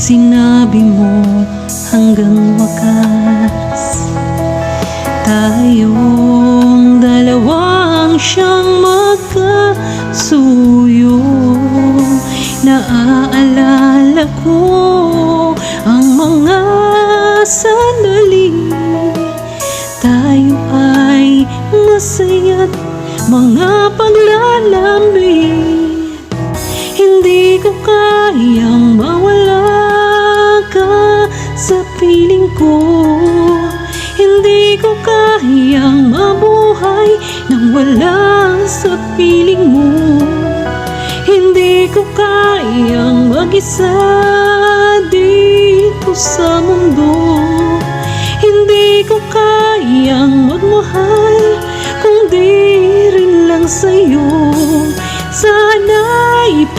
sinabi mo hanggang wakas. Tayong dalawang siyang magkasuyo. Naaalala ko ang mga sandali tayo ay masaya't mga paglalambing. Hindi ko kayang mawala ka sa piling ko. Hindi ko kayang mabuhay nang wala sa piling mo. Hindi ko kayang mag-isa dito sa mundo. Hindi ko kayang magmahal kung di rin lang sa'yo. Sana'y